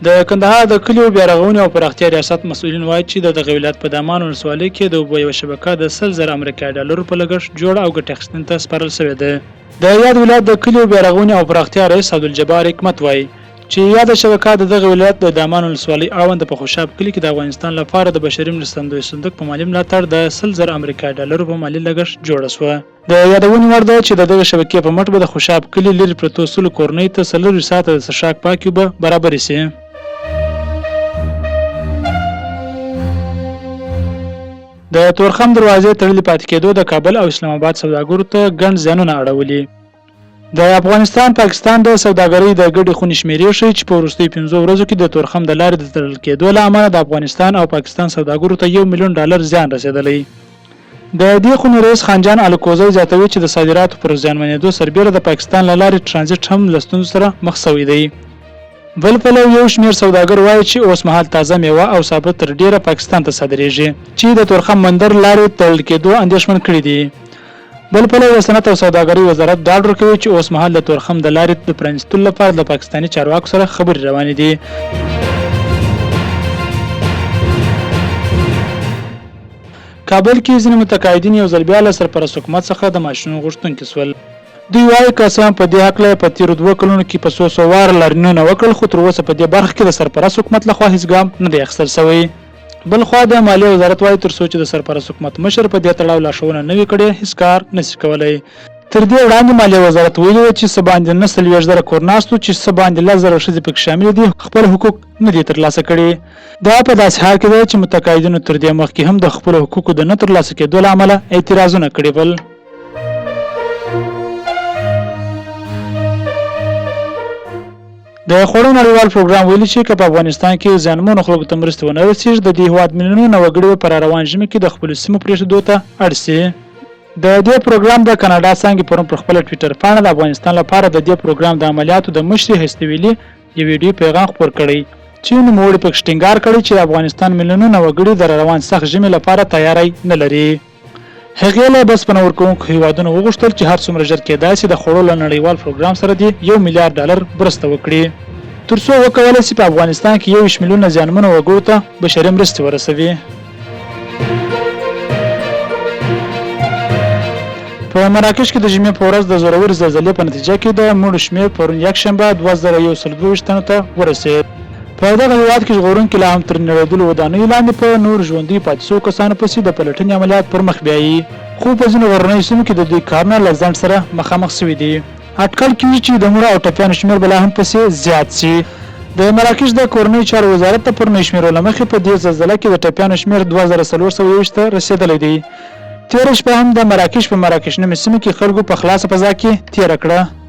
د کندهار د کلیو بیارغونې او پراختیا ریاست مسؤلین وایي چې دغه ولایت په دامان ولسوالۍ کې د اوبو یوه شبکه د 100,000 امریکایي ډالرو په لګښت جوړه او ګټې اخیستنې ته سپارل شوې ده. د یاد ولایت د کلیو بیارغونې او پراختیا رئیس عبدالجبار حکمت وایي چې یاد شبکه د دغه ولایت د دامان ولسوالۍ اړوند په خوشاب کلی کې د افغانستان لپاره د بشري مرستندوی صندوق په مالي ملاتړ د 100,000 امریکایي ډالرو په مالي لګښت جوړه شوه. د یادونې وړ ده چې دغه شبکې په مټ به د خوشاب کلی لرې پرتو 100 کورنۍ ته 40 ساعته د څښاک پاکي اوبه برابرې شي. د تورخم دروازې تړلې پاتې کېدو د کابل او اسلام آباد سوداګرو ته ګڼ زیانونه اړولي. د افغانستان پاکستان د سوداګرۍ د ګډې خونې شمیرې ښیي چې په وروستیو 5 ورځو کې د تورخم د لارې د تړل کېدو له امله د افغانستان او پاکستان سوداګرو ته $1 ملیون زیان رسېدلی. د دې خونې رئیس خانجان الکوزی زیاتوي چې د صادراتو پر زیانمنېدو سربیره د پاکستان له لارې ترانزیت هم له ستونزو سره مخ شوی دی. بل پلو یو شمېر سوداګر وایي چې اوس مهال تازه میوه او سابه تر ډیره پاکستان ته صادریږي چې د تورخم بندر لارې تړل کېدو اندېښمن کړي دي. بل پلو د صنعت او سوداګرۍ وزارت ډاډ ورکوي چې اوس مهال د تورخم د لارې د پرانیستلو لپاره د پاکستاني چارواکو سره خبرې روانې دي. کابل کې ځینې متقاعدین یو ځل بیا له سرپرست حکومت څخه د معاشونو غوښتونکي شول. دوی وایي که څه هم په دې هکله په تېرو 2 کلونو کې په څو واره لارښوونونه وکړل خو تر اوسه په دې برخه کې د سرپرست حکومت لخوا هیڅ ګام نه دی اخیستل شوی. بل خوا د مالیې وزارت وایي تر څو چې د سرپرست حکومت مشر په دې تړاو لارښوونه نه وي کړې هیڅ کار نشي کولی. تر دې وړاندې مالیې وزارت ویلي و چې څه باندې 49,000 کور ناستو چې څه باندې 10,000 ښځې پکې شامل دي خپل حقوق نه دي ترلاسه کړي. دا په داسې حال کې ده چې متقاعدینو تر دې مخکې هم د خپلو حقوقو د نه ترلاسه کېدو له امله اعتراضونه کړي. بل د خوړو نړیوال پروګرام ویلي چې که په افغانستان کې زیانمنو خلکو ته مرستې ونه رسېږي د دې هېواد میلیونونه وګړي په راروان ژمي کې د خپلو سیمو پرېښودو ته اړ شي. د دې پروګرام د کاناډا څانګې پرون پر خپله ټویټر پاڼه د افغانستان لپاره د دې پروګرام د عملیاتو د مشرې هستې ویلي یو ویډیو پیغام خپور کړی چې نوموړي پکې ټینګار کړی چې د افغانستان میلیونونه وګړي د راروان سخت ژمي لپاره تیاری نه لري. هغې له بسپنه ورکوونکو هیوادونو وغوښتل چې هر څومره ژر کېدای شي د خوړو له نړیوال پروګرام سره د $1 ملیارډ مرسته وکړي تر څو وکولی شي په افغانستان کې 21 میلیونه زیانمنو وګړو ته بشري مرستې ورسوي. په مراکش کې د جمعې په ورځ د زورورې زلزلې په نتیجه کې د مړو شمېر پرون یکشنبه 2122 تنو ته ورسېد. په دغه هېواد کې ژغورونکي لا هم تر نړېدلو ودانیو لاندې په نور ژوندي پاتې شوو کسانو پسې د پلټنې عملیات پر مخ بیایي خو په ځینو غرنیو سیمو کې د دوی کارونه له ځنډ سره مخامخ شوي دي. اټکل کېږي چې د مړو او ټپیانو شمېر به لا هم پسې زیات شي. د مراکش د کورنیو چارو وزارت ته پرونی شمېرو له مخې په دې زلزله کې د ټپیانو شمېر 2420 ته رسېدلی دی. تېره شپه هم د مراکش په مراکش نومې سیمه کې خلکو په خلاصه فضا کې تېره کړه.